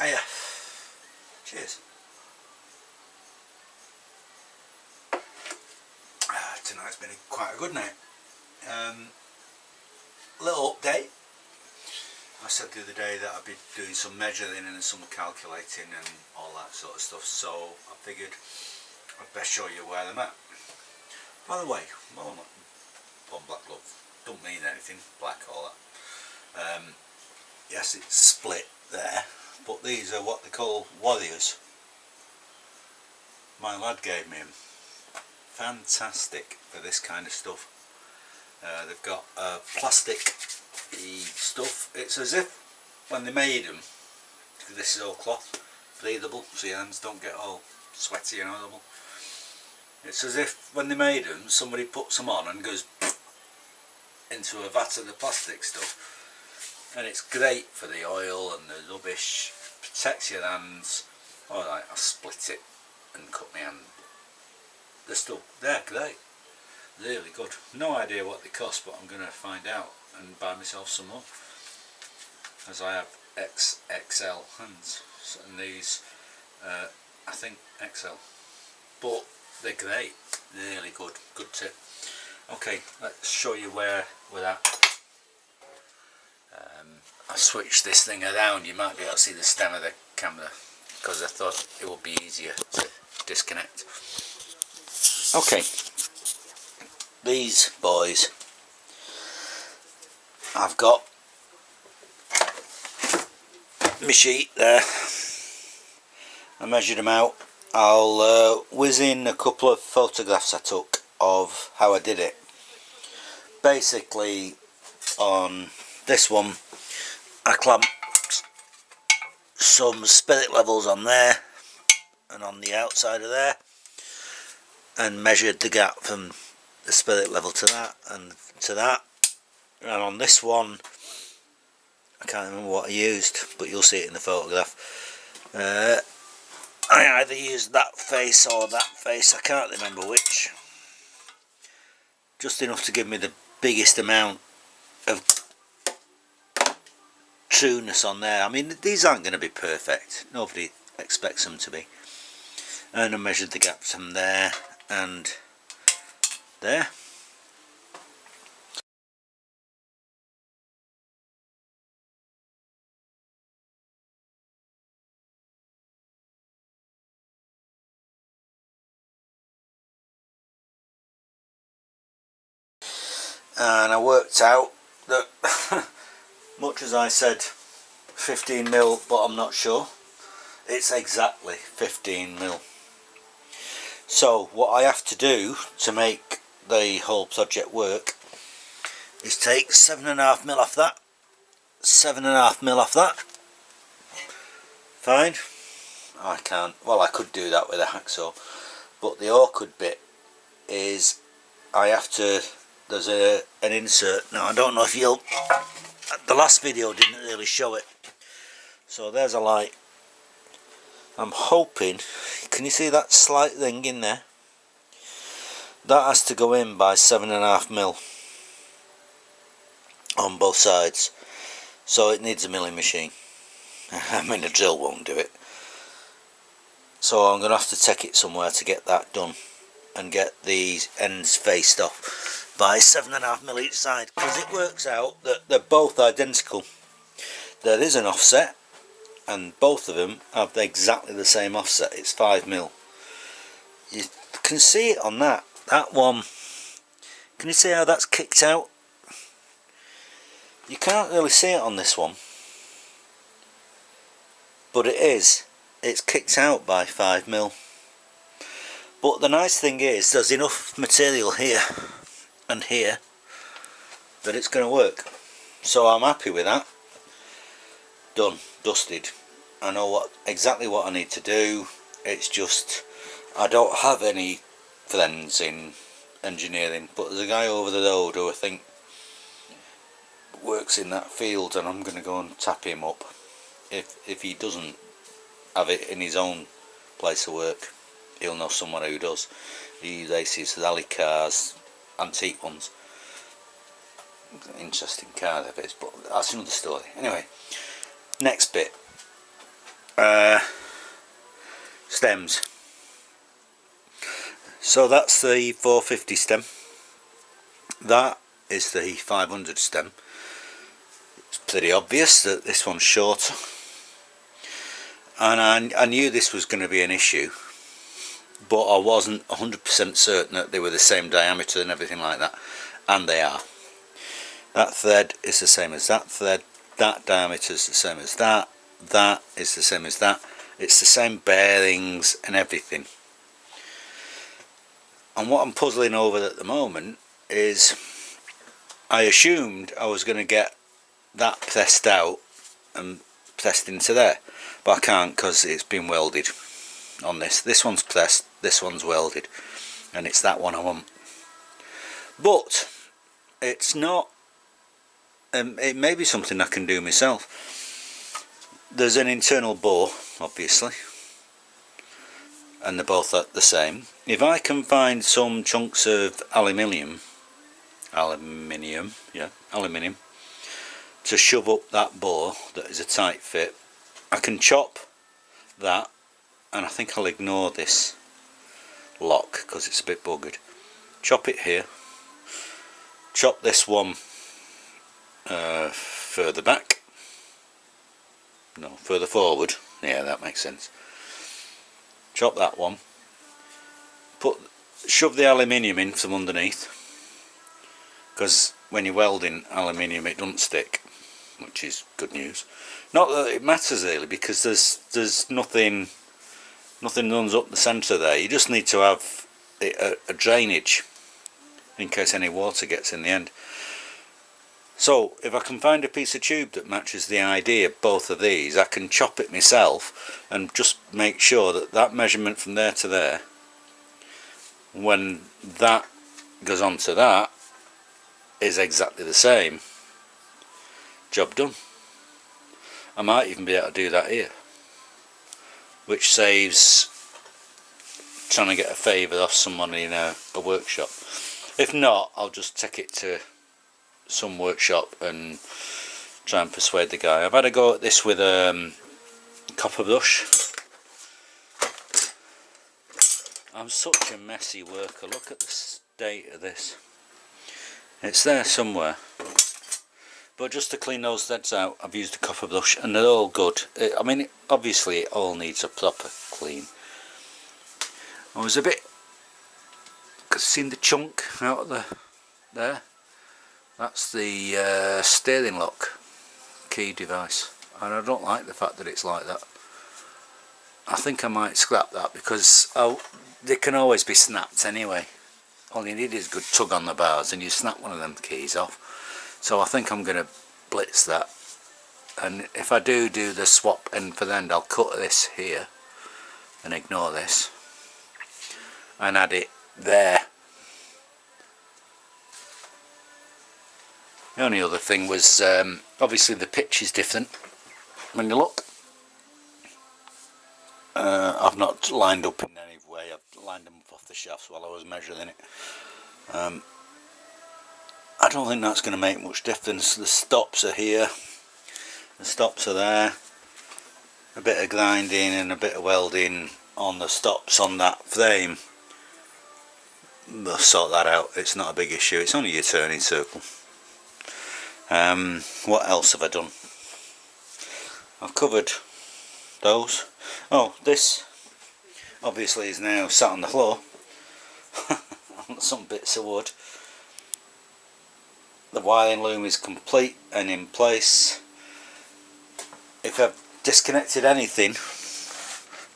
Hiya. Cheers. Tonight's been quite a good night. Little update. I said the other day that I'd be doing some measuring and some calculating and all that sort of stuff, so I figured I'd best show you where I'm at. By the way, while I'm on black glove, don't mean anything, black, all that. Yes, it's split there, but these are what they call warriors. My lad gave me them. Fantastic for this kind of stuff. They've got plastic stuff. It's as if when they made them, this is all cloth, breathable, so your hands don't get all sweaty and horrible. It's as if when they made them, somebody puts them on and goes into a vat of the plastic stuff, and it's great for the oil and the rubbish, protects your hands. Alright, I split it and cut my hand. They're great, really good. No idea what they cost, but I'm going to find out and buy myself some more, as I have XXL hands, and these I think XL, but they're great, really good tip. Okay, let's show you where we're at. I switched this thing around, you might be able to see the stem of the camera, because I thought it would be easier to disconnect. Okay, these boys, I've got my sheet there. I measured them out. I'll whiz in a couple of photographs I took of how I did it. Basically, on this one, I clamped some spirit levels on there and on the outside of there, and measured the gap from the spirit level to that and to that. And on this one, I can't remember what I used, but you'll see it in the photograph. I either used that face or that face, I can't remember which. Just enough to give me the biggest amount of trueness on there. I mean, these aren't going to be perfect, nobody expects them to be. And I measured the gap from there and there. And I worked out that much as I said 15mm, but I'm not sure, it's exactly 15mm. So what I have to do to make the whole project work is take 7.5mm off that, 7.5mm off that. Fine. I can't, well, I could do that with a hacksaw, but the awkward bit is I have to, there's an insert. Now I don't know if you'll, the last video didn't really show it, so there's a light. I'm hoping, can you see that slight thing in there? That has to go in by 7.5mm on both sides, so it needs a milling machine. I mean, a drill won't do it, so I'm going to have to take it somewhere to get that done and get these ends faced off by 7.5mm each side, because it works out that they're both identical. There is an offset, and both of them have exactly the same offset. It's 5mm. You can see it on that one. Can you see how that's kicked out? You can't really see it on this one, but it is. It's kicked out by 5mm. But the nice thing is there's enough material here and here that it's going to work. So I'm happy with that. Done, dusted. I know exactly what I need to do. It's just I don't have any friends in engineering, but there's a guy over the road who I think works in that field, and I'm going to go and tap him up. If he doesn't have it in his own place of work, he'll know someone who does. He races rally cars, antique ones. Interesting car of his, but that's another story. Anyway, next bit. stems. So that's the 450 stem. That is the 500 stem. It's pretty obvious that this one's shorter, and I knew this was going to be an issue, but I wasn't 100% certain that they were the same diameter and everything like that, and they are. That thread is the same as that thread, that diameter is the same as that, that is the same as that. It's the same bearings and everything. And what I'm puzzling over at the moment is, I assumed I was going to get that pressed out and pressed into there, but I can't because it's been welded on this. This one's pressed, this one's welded, and it's that one I want. But it's not, it may be something I can do myself. There's an internal bore, obviously, and they're both the same. If I can find some chunks of aluminium to shove up that bore that is a tight fit, I can chop that, and I think I'll ignore this lock because it's a bit buggered. Chop it here, chop this one further back, no, further forward, yeah, that makes sense. Chop that one, shove the aluminium in from underneath, because when you're welding aluminium it doesn't stick, which is good news. Not that it matters really, because there's nothing runs up the centre there. You just need to have a drainage in case any water gets in the end. So if I can find a piece of tube that matches the ID of both of these, I can chop it myself and just make sure that that measurement from there to there, when that goes on to that, is exactly the same. Job done. I might even be able to do that here, which saves trying to get a favour off someone in a workshop. If not, I'll just take it to some workshop and try and persuade the guy. I've had a go at this with a copper brush. I'm such a messy worker. Look at the state of this. It's there somewhere, but just to clean those threads out I've used a copper brush, and they're all good. I mean, obviously it all needs a proper clean. I was a bit, seen the chunk out of there. That's the steering lock key device, and I don't like the fact that it's like that. I think I might scrap that, because they can always be snapped anyway. All you need is a good tug on the bars and you snap one of them keys off. So I think I'm going to blitz that, and if I do the swap end for the end, I'll cut this here and ignore this and add it there. The only other thing was, obviously the pitch is different when you look. I've not lined up in any way, I've lined them up off the shafts while I was measuring it. I don't think that's going to make much difference. The stops are here, the stops are there, a bit of grinding and a bit of welding on the stops on that frame. We'll sort that out, it's not a big issue, it's only your turning circle. What else have I done? I've covered those. Oh, this obviously is now sat on the floor on some bits of wood. The wiring loom is complete and in place. If I've disconnected anything,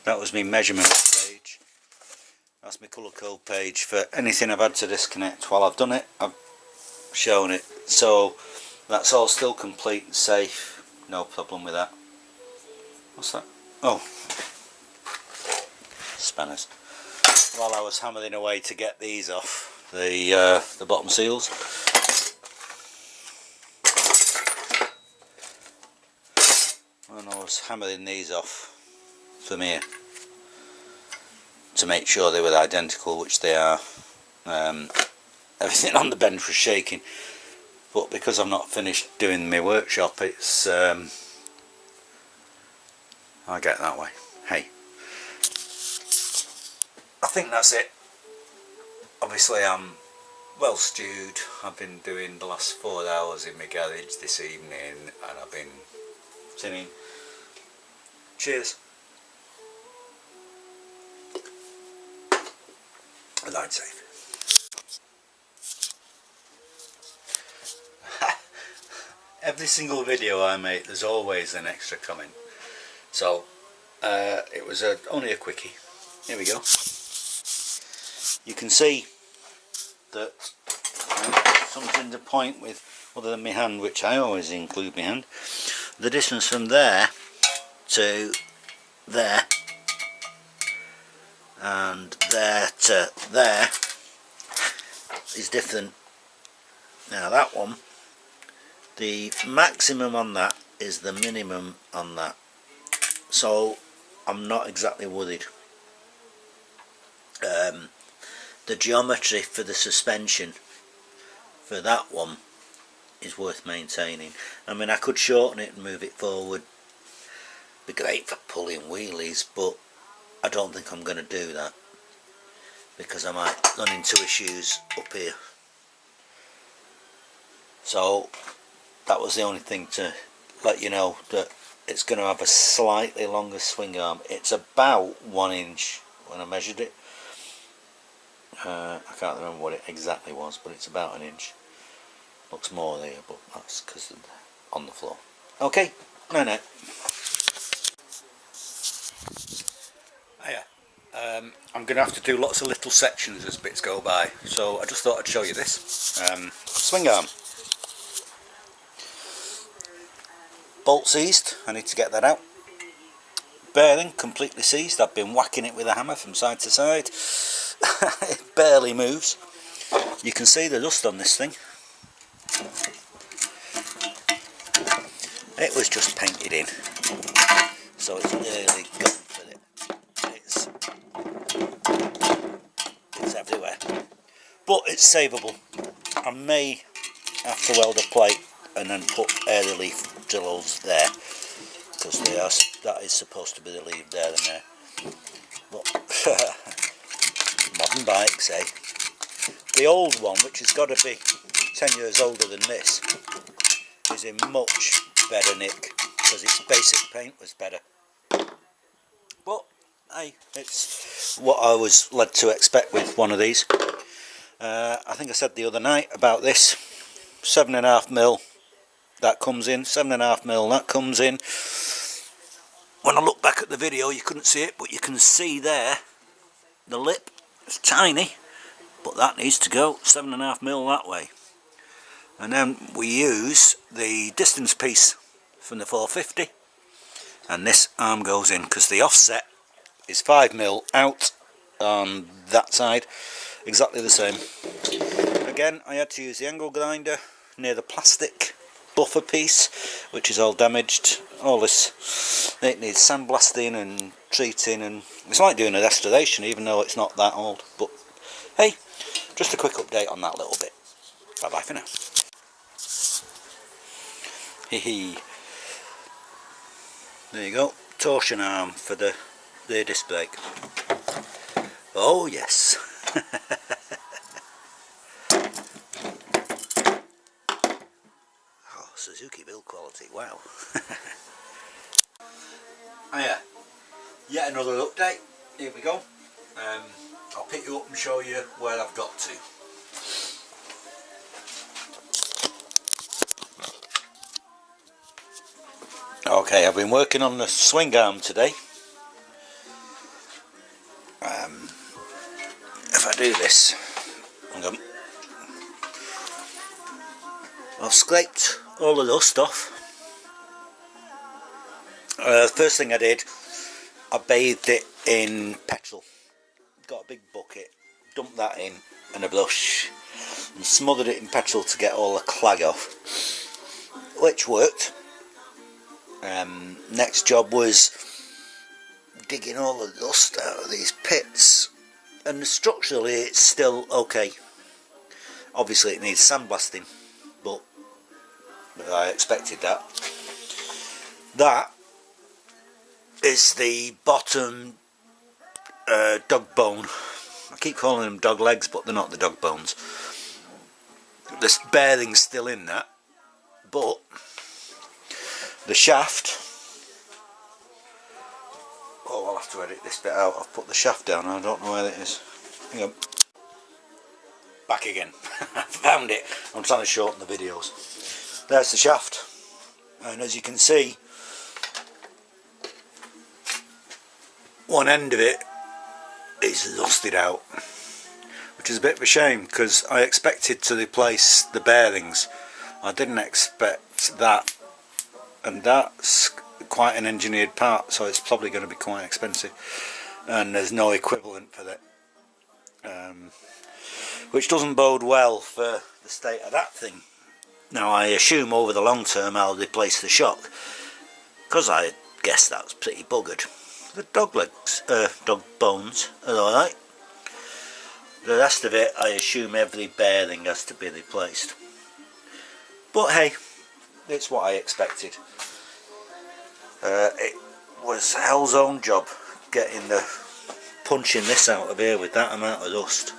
that was my measurement page. That's my colour code page for anything I've had to disconnect. While I've done it, I've shown it. So that's all still complete and safe, no problem with that. What's that? Oh, spanners. While I was hammering away to get these off, the bottom seals, and I was hammering these off from here to make sure they were identical, which they are. Everything on the bench was shaking, but because I've not finished doing my workshop, it's I get that way. Hey, I think that's it. Obviously I'm well stewed. I've been doing the last 4 hours in my garage this evening, and I've been singing. Cheers. Ride safe. Every single video I make, there's always an extra comment. So it was only a quickie. Here we go. You can see that something to point with other than my hand, which I always include my hand. The distance from there to there and there to there is different. Now that one, the maximum on that is the minimum on that, so I'm not exactly worried. The geometry for the suspension for that one is worth maintaining. I mean, I could shorten it and move it forward, be great for pulling wheelies, but I don't think I'm going to do that because I might run into issues up here. So that was the only thing to let you know, that it's going to have a slightly longer swing arm. It's about 1 inch when I measured it. I can't remember what it exactly was, but it's about 1 inch. Looks more there, but that's because on the floor. Okay, no. I'm going to have to do lots of little sections as bits go by, so I just thought I'd show you this. Swing arm. Bolt seized, I need to get that out. Bearing completely seized, I've been whacking it with a hammer from side to side. It barely moves. You can see the dust on this thing. It was just painted in, so it's nearly gone for it. It's everywhere, but it's savable. I may have to weld a plate and then put air relief drills there, because that is supposed to be relieved there and there. But modern bikes, eh? The old one, which has got to be 10 years older than this, is in much better nick because its basic paint was better. But hey, it's what I was led to expect with one of these. I think I said the other night about this 7.5mm that comes in, 7.5mm that comes in. When I look back at the video, you couldn't see it, but you can see there the lip. It's tiny, but that needs to go 7.5mm that way. And then we use the distance piece from the 450, and this arm goes in because the offset is 5mm out on that side, exactly the same. Again, I had to use the angle grinder near the plastic buffer piece, which is all damaged. All this, it needs sandblasting and treating, and it's like doing a restoration even though it's not that old. But hey, just a quick update on that little bit. Bye bye for now. Hee. There you go, torsion arm for the rear disc brake. Oh yes. Oh, Suzuki build quality, wow. Oh yeah, yet another update. Here we go. I'll pick you up and show you where I've got to. Okay, I've been working on the swing arm today. If I do this, hang on. I've scraped all the dust off. First thing I did, I bathed it in petrol. Got a big bucket, dumped that in and a brush, and smothered it in petrol to get all the clag off, which worked. Next job was digging all the dust out of these pits, and structurally it's still okay. Obviously it needs sandblasting, but I expected that. That is the bottom dog bone. I keep calling them dog legs, but they're not the dog bones. The bearing's still in that, but the shaft, oh, I'll have to edit this bit out. I've put the shaft down, I don't know where it is. Hang on. Back again. I found it. I'm trying to shorten the videos. There's the shaft, and as you can see, one end of it is rusted out, which is a bit of a shame because I expected to replace the bearings. I didn't expect that, and that's quite an engineered part, so it's probably going to be quite expensive, and there's no equivalent for that, which doesn't bode well for the state of that thing. Now I assume over the long term I'll replace the shock, because I guess that's pretty buggered. The dog legs, dog bones are alright. The rest of it, I assume every bearing has to be replaced. But hey, it's what I expected. It was hell's own job punching this out of here with that amount of dust.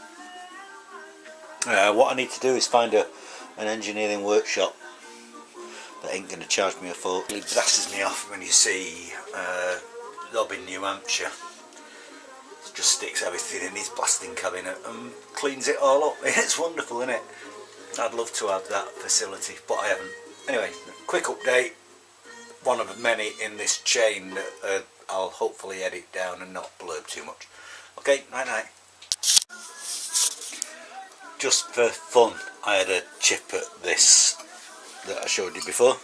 What I need to do is find an engineering workshop that ain't going to charge me a fortune. It grasses me off when you see Robin, New Hampshire, just sticks everything in his blasting cabinet and cleans it all up. It's wonderful, isn't it? I'd love to have that facility, but I haven't. Anyway, quick update, one of many in this chain that I'll hopefully edit down and not blurb too much. Okay, night night. Just for fun, I had a chip at this that I showed you before.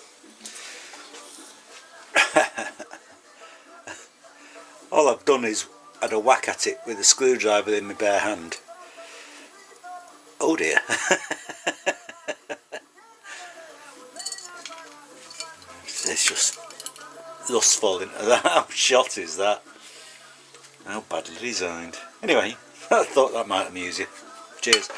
All I've done is had a whack at it with a screwdriver in my bare hand. Oh dear. It's just rust falling into that. How shot is that? How badly designed. Anyway, I thought that might amuse you. Cheers.